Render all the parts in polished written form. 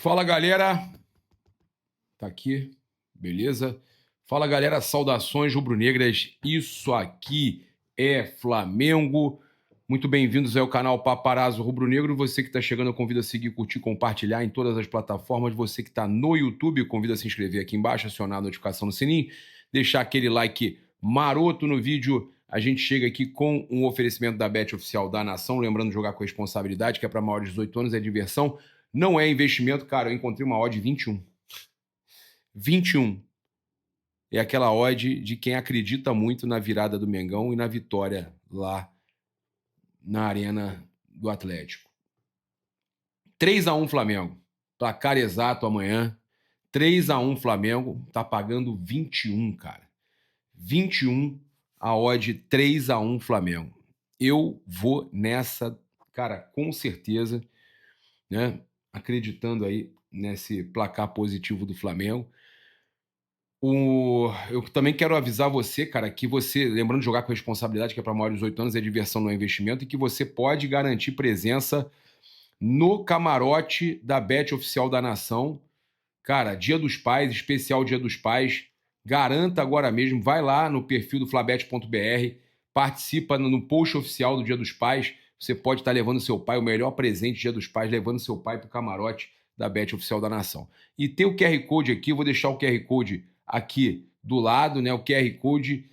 Fala, galera. Tá aqui, beleza? Fala, galera, saudações rubro-negras. Isso aqui é Flamengo. Muito bem-vindos ao canal Paparazzo Rubro-Negro. Você que está chegando, eu convido a seguir, curtir, compartilhar em todas as plataformas. Você que está no YouTube, eu convido a se inscrever aqui embaixo, acionar a notificação no sininho, deixar aquele like maroto no vídeo. A gente chega aqui com um oferecimento da Bet Oficial da Nação. Lembrando de jogar com responsabilidade, que é para maiores de 18 anos, é diversão. Não é investimento, cara. Eu encontrei uma odd 21. 21. É aquela odd de quem acredita muito na virada do Mengão e na vitória lá na Arena do Atlético. 3-1 Flamengo. Placar exato amanhã. 3-1 Flamengo. Tá pagando 21, cara. 21 a odd 3-1 Flamengo. Eu vou nessa, cara, com certeza, né? Acreditando aí nesse placar positivo do Flamengo. Eu também quero avisar você, cara, que você, lembrando de jogar com responsabilidade, que é para maiores de 18 anos, é diversão, não é investimento, e que você pode garantir presença no camarote da Bet Oficial da Nação. Cara, Dia dos Pais, especial Dia dos Pais. Garanta agora mesmo, vai lá no perfil do flabet.br, participa no post oficial do Dia dos Pais. Você pode estar levando seu pai, o melhor presente Dia dos Pais, levando seu pai para o camarote da Bet Oficial da Nação. E tem o QR Code aqui, eu vou deixar o QR Code aqui do lado, né? O QR Code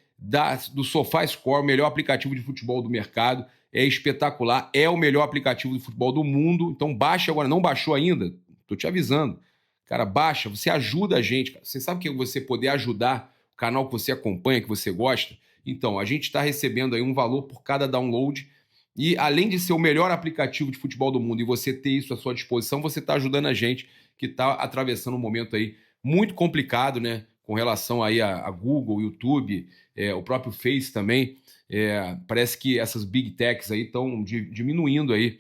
do SofaScore, o melhor aplicativo de futebol do mercado. É espetacular, é o melhor aplicativo de futebol do mundo. Então baixa agora, não baixou ainda? Tô te avisando. Cara, baixa, você ajuda a gente, cara. Você sabe que você poder ajudar o canal que você acompanha, que você gosta? Então, a gente está recebendo aí um valor por cada download e além de ser o melhor aplicativo de futebol do mundo e você ter isso à sua disposição, você está ajudando a gente que está atravessando um momento aí muito complicado, né? Com relação aí a Google, YouTube, o próprio Face também. Parece que essas big techs aí estão diminuindo aí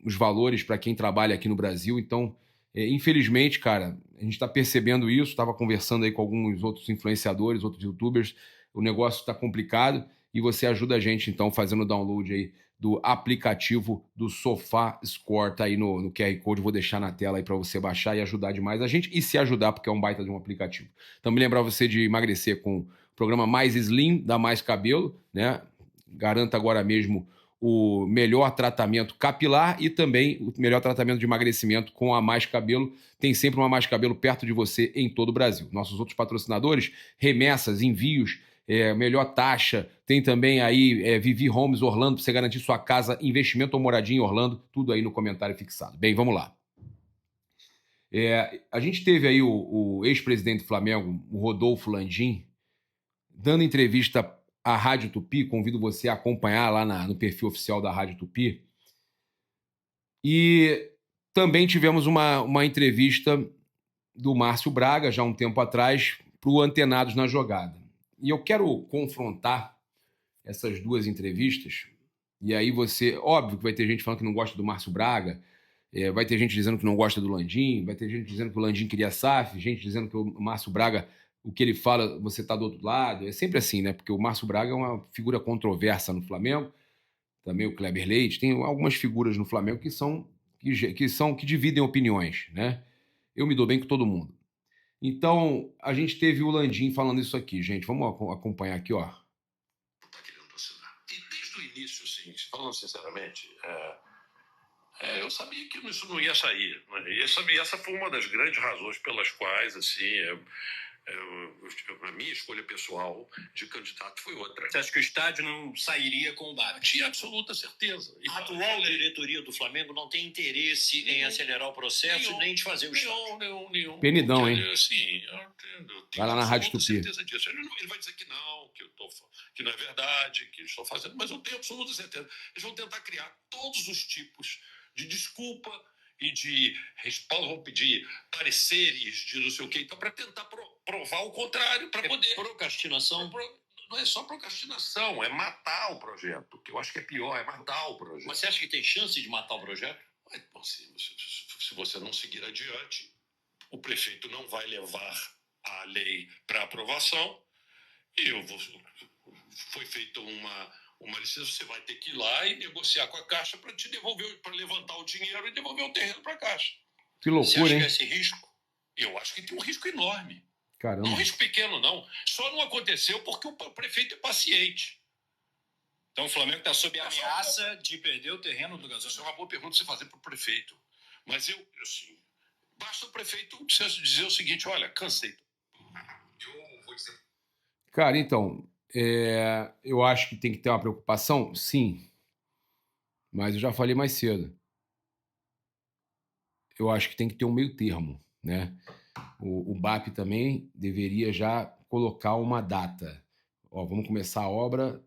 os valores para quem trabalha aqui no Brasil. Então, infelizmente, cara, a gente está percebendo isso. Estava conversando aí com alguns outros influenciadores, outros youtubers. O negócio está complicado e você ajuda a gente, então, fazendo o download aí do aplicativo do SofaScore. Tá aí no QR Code. Vou deixar na tela aí para você baixar e ajudar demais a gente e se ajudar, porque é um baita de um aplicativo. Também lembrar você de emagrecer com o programa Mais Slim, da Mais Cabelo, né? Garanta agora mesmo o melhor tratamento capilar e também o melhor tratamento de emagrecimento com a Mais Cabelo. Tem sempre uma Mais Cabelo perto de você em todo o Brasil. Nossos outros patrocinadores, remessas, envios, melhor taxa. Tem também aí Vivi Homes Orlando, para você garantir sua casa, investimento ou moradia em Orlando. Tudo aí no comentário fixado. Bem, vamos lá. A gente teve aí o ex-presidente do Flamengo, o Rodolfo Landim, dando entrevista à Rádio Tupi. Convido você a acompanhar lá no perfil oficial da Rádio Tupi. E também tivemos uma entrevista do Márcio Braga, já um tempo atrás, para o Antenados na Jogada. E eu quero confrontar essas duas entrevistas. E aí você... Óbvio que vai ter gente falando que não gosta do Márcio Braga, vai ter gente dizendo que não gosta do Landim, vai ter gente dizendo que o Landim queria SAF, gente dizendo que o Márcio Braga, o que ele fala, você está do outro lado. É sempre assim, né? Porque o Márcio Braga é uma figura controversa no Flamengo, também o Kleber Leite, tem algumas figuras no Flamengo que dividem opiniões, né? Eu me dou bem com todo mundo. Então, a gente teve o Landim falando isso aqui, gente. Vamos acompanhar aqui, ó. Tá querendo assinar. E desde o início, assim, falando sinceramente, eu sabia que isso não ia sair. Né? E essa foi uma das grandes razões pelas quais, assim, a minha escolha pessoal de candidato foi outra. Você acha que o estádio não sairia com o Bart? Tinha absoluta certeza. A atual diretoria do Flamengo não tem interesse em acelerar o processo nem de fazer o estádio? Nenhum. Penidão, hein? Sim, eu tenho Vai lá na Rádio Tupi. certeza disso. Ele vai dizer que não, que não é verdade, que estou fazendo, mas eu tenho absoluta certeza. Eles vão tentar criar todos os tipos de desculpa e de pedir pareceres de não sei o quê, então, para tentar provar o contrário, para poder... Procrastinação? Não é só procrastinação, é matar o projeto, que eu acho que é pior, é matar o projeto. Mas você acha que tem chance de matar o projeto? Se você não seguir adiante, o prefeito não vai levar a lei para aprovação e foi feita uma licença, você vai ter que ir lá e negociar com a Caixa para te devolver, para levantar o dinheiro e devolver o terreno para a Caixa. Que Você loucura, acha hein? que é esse risco? Eu acho que tem um risco enorme. Caramba. Não é um risco pequeno, não. Só não aconteceu porque o prefeito é paciente. Então o Flamengo está sob ameaça de perder o terreno do gasômetro. Isso é uma boa pergunta você fazer para o prefeito. Mas assim, basta o prefeito dizer o seguinte: olha, cansei. Eu vou dizer. Cara, então, eu acho que tem que ter uma preocupação, sim. Mas eu já falei mais cedo. Eu acho que tem que ter um meio termo, né? O BAP também deveria já colocar uma data. Ó, vamos começar a obra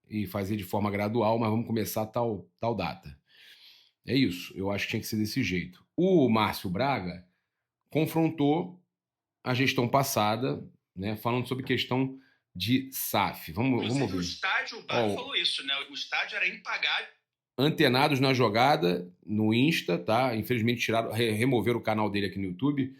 e fazer de forma gradual, mas vamos começar tal data. É isso, eu acho que tinha que ser desse jeito. O Márcio Braga confrontou a gestão passada, né, falando sobre questão de SAF. Vamos ver. O estádio, o BAP falou isso, né? O estádio era impagável. Antenados na jogada, no Insta, tá? Infelizmente tiraram, removeram o canal dele aqui no YouTube.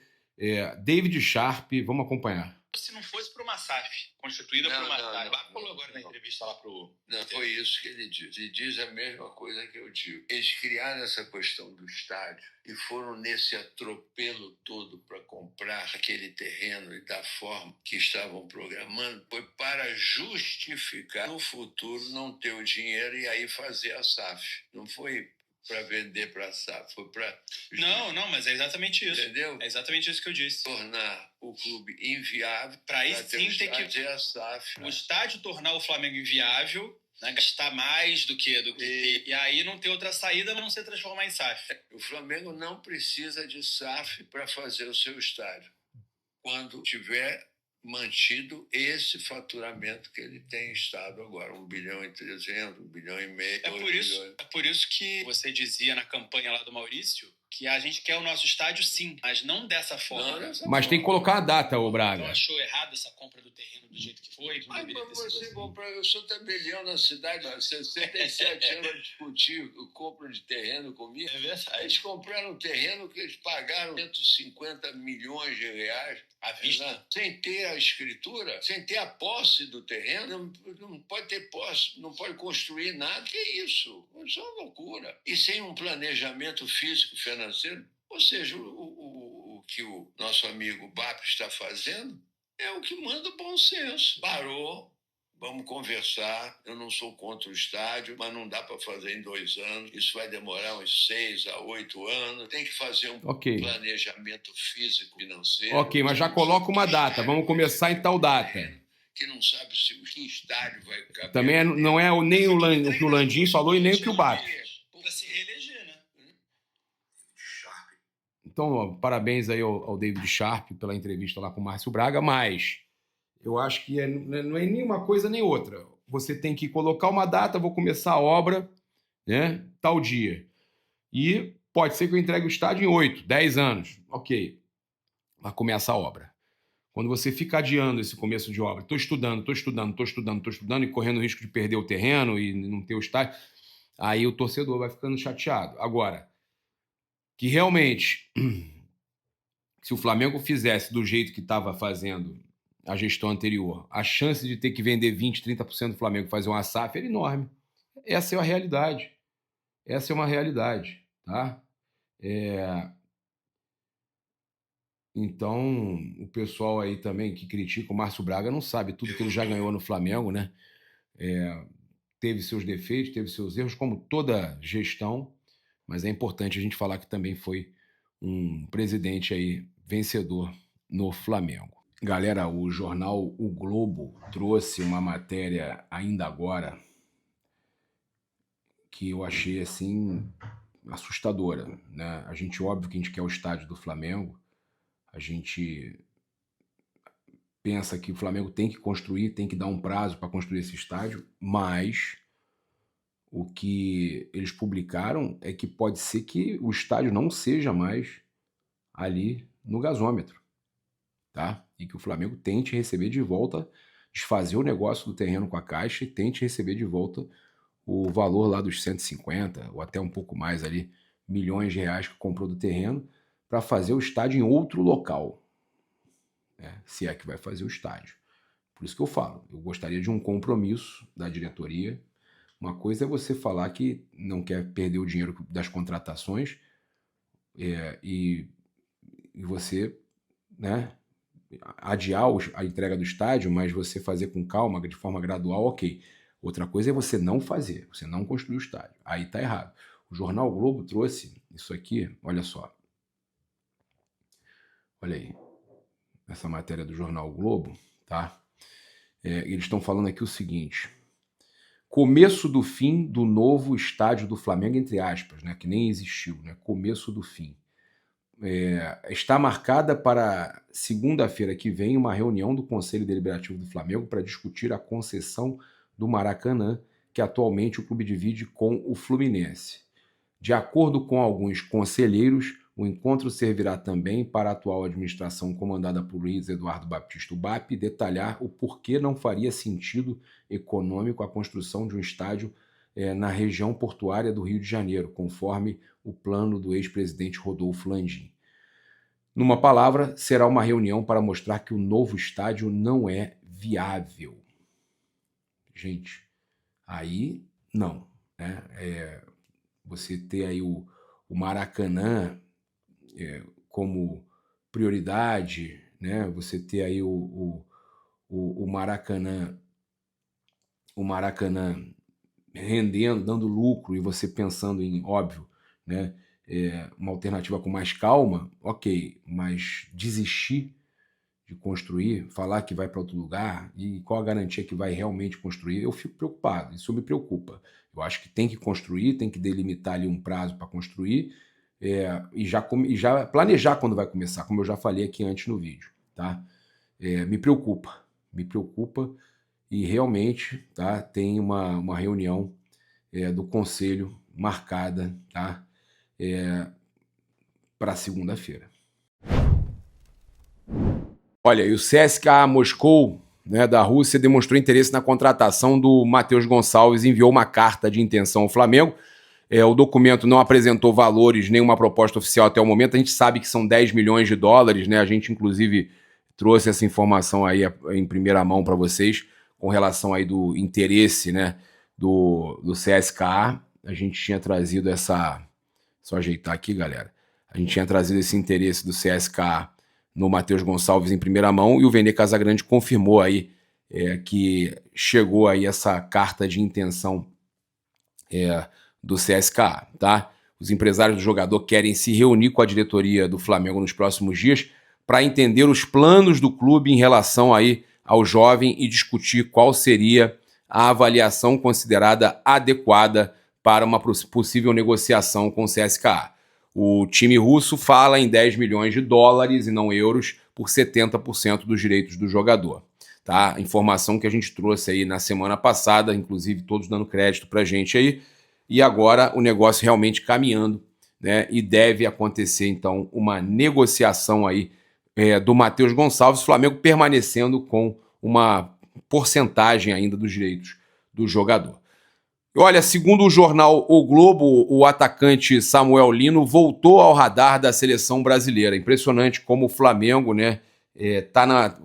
David Sharp, vamos acompanhar. Se não fosse para uma SAF, constituída por uma SAF. O BAP falou agora na entrevista lá pro... Não, foi isso que ele disse. Ele diz a mesma coisa que eu digo. Eles criaram essa questão do estádio e foram nesse atropelo todo para comprar aquele terreno e da forma que estavam programando, foi para justificar no futuro não ter o dinheiro e aí fazer a SAF. Não foi para vender para a SAF, foi para... Não, mas é exatamente isso. Entendeu? É exatamente isso que eu disse. Tornar o clube inviável para aí sim ter que a SAF. O estádio tornar o Flamengo inviável, né, gastar mais do que e aí não ter outra saída a não ser transformar em SAF. O Flamengo não precisa de SAF para fazer o seu estádio. Quando tiver mantido esse faturamento que ele tem estado agora, 1,3 bilhão, 1,5 bilhão, 2 bilhões. É por isso que você dizia na campanha lá do Maurício que a gente quer o nosso estádio sim, mas não dessa forma. Mas tem que colocar a data, ô Braga. Não achou errado essa compra do terreno do jeito que foi? Mas você comprar, eu sou tabelião na cidade há 67 anos a discutir compra de terreno comigo. É verdade. Eles compraram um terreno que eles pagaram 150 milhões de reais à vista, sem ter a escritura, sem ter a posse do terreno. Não pode ter posse, não pode construir nada. Que isso? Isso é uma loucura. E sem um planejamento físico, financeiro. Ou seja, o que o nosso amigo BAP está fazendo é o que manda o bom senso. Parou, vamos conversar. Eu não sou contra o estádio, mas não dá para fazer em 2 anos. Isso vai demorar uns 6 a 8 anos. Tem que fazer um planejamento físico, financeiro. Ok, mas já coloca uma data. Vamos começar em tal data. Que não sabe se o estádio vai caber. Também não é nem o que o Landim falou e nem o que o BAP. Para se reeleger, né? Então, ó, parabéns aí ao David Sharp pela entrevista lá com o Márcio Braga, mas eu acho que não é nem uma coisa nem outra. Você tem que colocar uma data, vou começar a obra, né, tal dia. E pode ser que eu entregue o estádio em 8, 10 anos. Ok, vai começar a obra. Quando você fica adiando esse começo de obra, estou estudando e correndo o risco de perder o terreno e não ter o estádio, aí o torcedor vai ficando chateado. Agora, que realmente, se o Flamengo fizesse do jeito que estava fazendo a gestão anterior, a chance de ter que vender 20%, 30% do Flamengo e fazer uma SAF era enorme. Essa é a realidade. Essa é uma realidade, tá? Então, o pessoal aí também que critica o Márcio Braga não sabe tudo que ele já ganhou no Flamengo, né? Teve seus defeitos, teve seus erros, como toda gestão, mas é importante a gente falar que também foi um presidente aí vencedor no Flamengo. Galera, o jornal O Globo trouxe uma matéria ainda agora que eu achei, assim, assustadora, né? Óbvio que a gente quer o estádio do Flamengo, a gente pensa que o Flamengo tem que construir, tem que dar um prazo para construir esse estádio, mas o que eles publicaram é que pode ser que o estádio não seja mais ali no gasômetro, tá? E que o Flamengo tente receber de volta, desfazer o negócio do terreno com a Caixa e tente receber de volta o valor lá dos 150 ou até um pouco mais ali, milhões de reais que comprou do terreno para fazer o estádio em outro local, né? Se é que vai fazer o estádio. Por isso que eu falo, eu gostaria de um compromisso da diretoria. Uma coisa é você falar que não quer perder o dinheiro das contratações e você, né, adiar a entrega do estádio, mas você fazer com calma, de forma gradual, ok. Outra coisa é você não fazer, você não construir o estádio. Aí tá errado. O Jornal Globo trouxe isso aqui, olha só. Olha aí, essa matéria do Jornal Globo, tá? Eles estão falando aqui o seguinte: começo do fim do novo estádio do Flamengo, entre aspas, né? Que nem existiu, né? Começo do fim. Está marcada para segunda-feira que vem uma reunião do Conselho Deliberativo do Flamengo para discutir a concessão do Maracanã, que atualmente o clube divide com o Fluminense. De acordo com alguns conselheiros, o encontro servirá também para a atual administração comandada por Luiz Eduardo Baptista, o BAP, detalhar o porquê não faria sentido econômico a construção de um estádio na região portuária do Rio de Janeiro, conforme o plano do ex-presidente Rodolfo Landim. Numa palavra, será uma reunião para mostrar que o novo estádio não é viável. Gente, aí não, né? Você ter aí o Maracanã como prioridade, né? Você ter aí o Maracanã rendendo, dando lucro, e você pensando em, óbvio, né, uma alternativa com mais calma, ok, mas desistir de construir, falar que vai para outro lugar, e qual a garantia que vai realmente construir, eu fico preocupado, isso me preocupa. Eu acho que tem que construir, tem que delimitar ali um prazo para construir, e já planejar quando vai começar, como eu já falei aqui antes no vídeo, tá? Me preocupa, e realmente, tá, tem uma reunião do Conselho marcada, tá, para segunda-feira. Olha, e o CSKA Moscou, né, da Rússia, demonstrou interesse na contratação do Matheus Gonçalves e enviou uma carta de intenção ao Flamengo. O documento não apresentou valores, nenhuma proposta oficial até o momento. A gente sabe que são 10 milhões de dólares, né? A gente, inclusive, trouxe essa informação aí em primeira mão para vocês, com relação aí do interesse, né, do CSKA. A gente tinha trazido só ajeitar aqui, galera. A gente tinha trazido esse interesse do CSKA no Matheus Gonçalves em primeira mão, e o Vene Casagrande confirmou aí que chegou aí essa carta de intenção do CSKA, tá? Os empresários do jogador querem se reunir com a diretoria do Flamengo nos próximos dias para entender os planos do clube em relação aí ao jovem e discutir qual seria a avaliação considerada adequada para uma possível negociação com o CSKA. O time russo fala em 10 milhões de dólares e não euros por 70% dos direitos do jogador. Tá? Informação que a gente trouxe aí na semana passada, inclusive todos dando crédito pra gente aí, e agora o negócio realmente caminhando, né? E deve acontecer então uma negociação aí do Matheus Gonçalves, Flamengo permanecendo com uma porcentagem ainda dos direitos do jogador. Olha, segundo o jornal O Globo, o atacante Samuel Lino voltou ao radar da seleção brasileira. Impressionante como o Flamengo, né,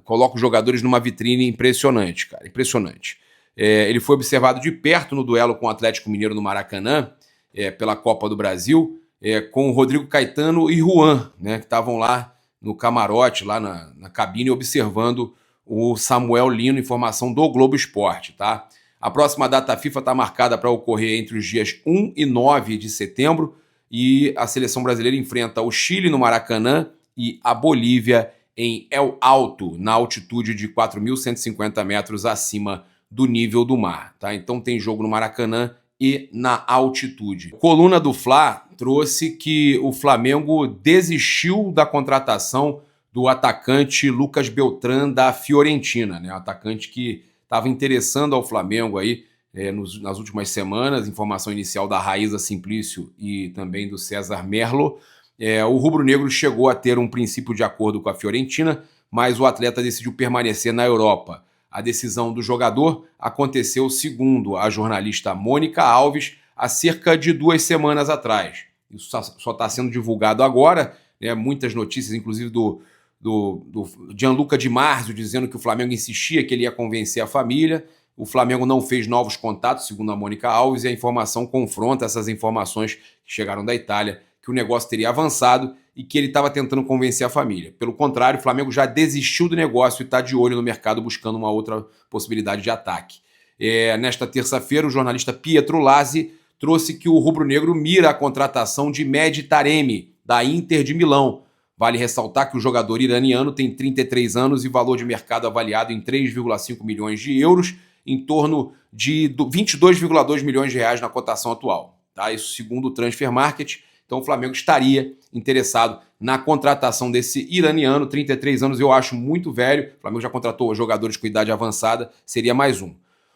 coloca os jogadores numa vitrine impressionante, cara, impressionante. Ele foi observado de perto no duelo com o Atlético Mineiro no Maracanã, pela Copa do Brasil, com o Rodrigo Caetano e Juan, né, que estavam lá no camarote, lá na cabine, observando o Samuel Lino, informação do Globo Esporte, tá? A próxima data FIFA está marcada para ocorrer entre os dias 1 e 9 de setembro, e a seleção brasileira enfrenta o Chile no Maracanã e a Bolívia em El Alto, na altitude de 4.150 metros acima do nível do mar. Tá? Então tem jogo no Maracanã e na altitude. Coluna do Fla trouxe que o Flamengo desistiu da contratação do atacante Lucas Beltrán da Fiorentina, né? Um atacante que estava interessando ao Flamengo aí nas últimas semanas, informação inicial da Raíza Simplício e também do César Merlo. O rubro-negro chegou a ter um princípio de acordo com a Fiorentina, mas o atleta decidiu permanecer na Europa. A decisão do jogador aconteceu, segundo a jornalista Mônica Alves, há cerca de 2 semanas atrás. Isso só está sendo divulgado agora, né? Muitas notícias, inclusive do Gianluca Di Marzio, dizendo que o Flamengo insistia que ele ia convencer a família. O Flamengo não fez novos contatos, segundo a Mônica Alves, e a informação confronta essas informações que chegaram da Itália, que o negócio teria avançado e que ele estava tentando convencer a família. Pelo contrário, o Flamengo já desistiu do negócio e está de olho no mercado buscando uma outra possibilidade de ataque. Nesta terça-feira, o jornalista Pietro Lazzi trouxe que o rubro-negro mira a contratação de Mehdi Taremi, da Inter de Milão. Vale ressaltar que o jogador iraniano tem 33 anos e valor de mercado avaliado em 3,5 milhões de euros, em torno de 22,2 milhões de reais na cotação atual. Tá? Isso segundo o Transfer Market. Então o Flamengo estaria interessado na contratação desse iraniano, 33 anos, eu acho muito velho. O Flamengo já contratou jogadores com idade avançada, seria mais um.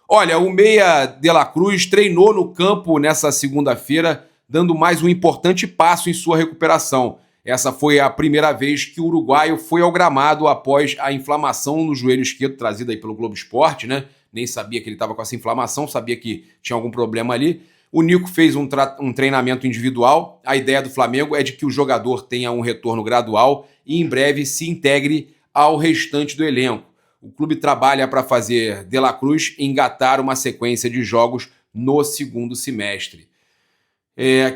Olha, o meia De La Cruz treinou no campo nessa segunda-feira, dando mais um importante passo em sua recuperação. Essa foi a primeira vez que o uruguaio foi ao gramado após a inflamação no joelho esquerdo, trazida aí pelo Globo Esporte, né? Nem sabia que ele estava com essa inflamação, sabia que tinha algum problema ali. O Nico fez um treinamento individual. A ideia do Flamengo é de que o jogador tenha um retorno gradual e em breve se integre ao restante do elenco. O clube trabalha para fazer De La Cruz engatar uma sequência de jogos no segundo semestre.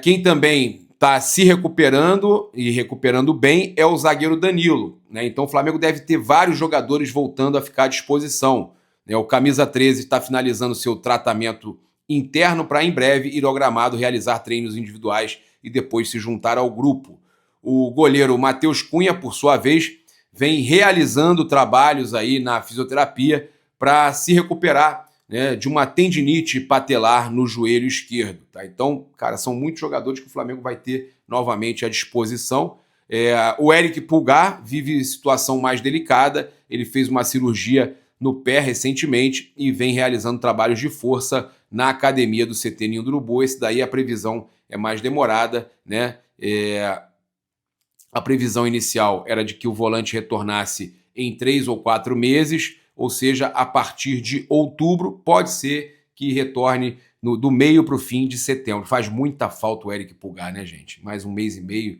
Quem também está se recuperando e recuperando bem é o zagueiro Danilo, né? Então o Flamengo deve ter vários jogadores voltando a ficar à disposição. O camisa 13 está finalizando seu tratamento interno para em breve ir ao gramado realizar treinos individuais e depois se juntar ao grupo. O goleiro Matheus Cunha, por sua vez, vem realizando trabalhos aí na fisioterapia para se recuperar, né, de uma tendinite patelar no joelho esquerdo. Tá? Então, cara, são muitos jogadores que o Flamengo vai ter novamente à disposição. O Eric Pulgar vive situação mais delicada, ele fez uma cirurgia no pé recentemente e vem realizando trabalhos de força na academia do CT Ninho do Urubu. Esse daí a previsão é mais demorada, né? A previsão inicial era de que o volante retornasse em 3 ou 4 meses, ou seja, a partir de outubro, pode ser que retorne do meio para o fim de setembro. Faz muita falta o Eric Pulgar, né, gente? Mais 1 mês e meio,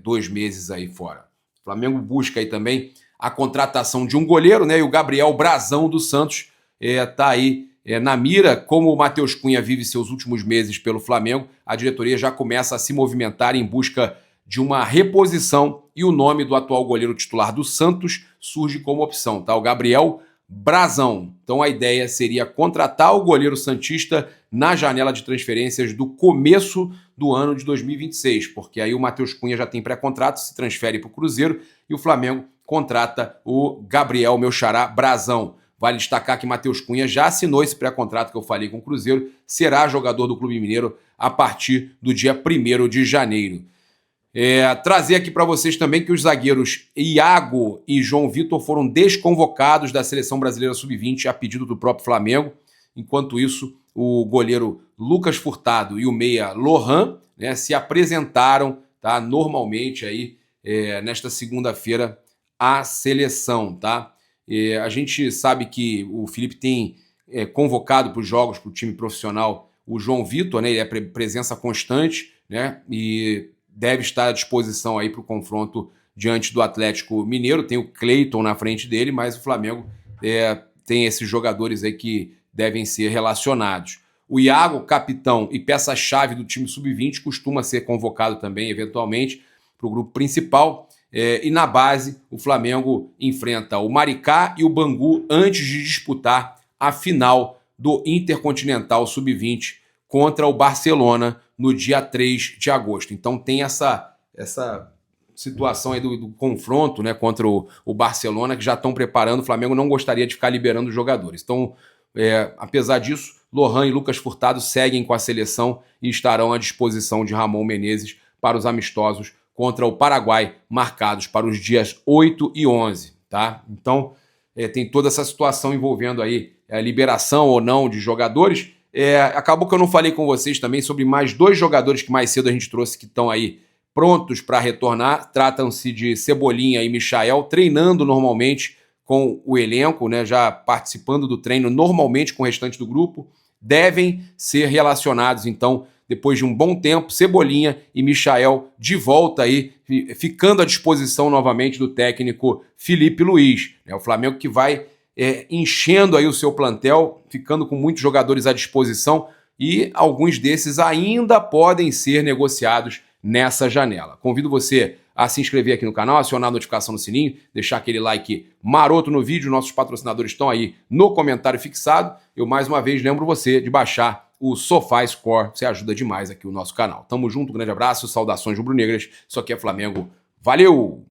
2 meses aí fora. O Flamengo busca aí também a contratação de um goleiro, né? E o Gabriel Brazão do Santos está aí na mira. Como o Matheus Cunha vive seus últimos meses pelo Flamengo, a diretoria já começa a se movimentar em busca de uma reposição e o nome do atual goleiro titular do Santos surge como opção, tá? O Gabriel Brazão. Então a ideia seria contratar o goleiro santista na janela de transferências do começo do ano de 2026, porque aí o Matheus Cunha já tem pré-contrato, se transfere para o Cruzeiro e o Flamengo contrata o Gabriel, meu xará, Brazão. Vale destacar que Matheus Cunha já assinou esse pré-contrato que eu falei com o Cruzeiro, será jogador do Clube Mineiro a partir do dia 1º de janeiro. Trazer aqui para vocês também que os zagueiros Iago e João Vitor foram desconvocados da Seleção Brasileira Sub-20 a pedido do próprio Flamengo. Enquanto isso, o goleiro Lucas Furtado e o meia Lohan, né, se apresentaram, tá, normalmente aí, nesta segunda-feira à seleção. Tá? A gente sabe que o Felipe tem convocado para os jogos, para o time profissional, o João Vitor, né, ele é presença constante, né, e deve estar à disposição aí para o confronto diante do Atlético Mineiro. Tem o Cleiton na frente dele, mas o Flamengo tem esses jogadores aí que devem ser relacionados. O Iago, capitão e peça-chave do time sub-20, costuma ser convocado também, eventualmente, para o grupo principal. E na base, o Flamengo enfrenta o Maricá e o Bangu antes de disputar a final do Intercontinental Sub-20 contra o Barcelona no dia 3 de agosto. Então tem essa situação aí do confronto, né, contra o Barcelona, que já estão preparando. O Flamengo não gostaria de ficar liberando os jogadores. Então, apesar disso, Lohan e Lucas Furtado seguem com a seleção e estarão à disposição de Ramon Menezes para os amistosos contra o Paraguai, marcados para os dias 8 e 11. Tá? Então, tem toda essa situação envolvendo aí a liberação ou não de jogadores. Acabou que eu não falei com vocês também sobre mais 2 jogadores que mais cedo a gente trouxe que estão aí prontos para retornar. Tratam-se de Cebolinha e Michael, treinando normalmente com o elenco, né, já participando do treino normalmente com o restante do grupo. Devem ser relacionados, então, depois de um bom tempo, Cebolinha e Michael de volta aí, ficando à disposição novamente do técnico Felipe Luiz. O Flamengo que vai enchendo aí o seu plantel, ficando com muitos jogadores à disposição e alguns desses ainda podem ser negociados nessa janela. Convido você a se inscrever aqui no canal, acionar a notificação no sininho, deixar aquele like maroto no vídeo. Nossos patrocinadores estão aí no comentário fixado. Eu, mais uma vez, lembro você de baixar o SofaScore. Você ajuda demais aqui o nosso canal. Tamo junto, um grande abraço, saudações rubro-negras. Isso aqui é Flamengo. Valeu!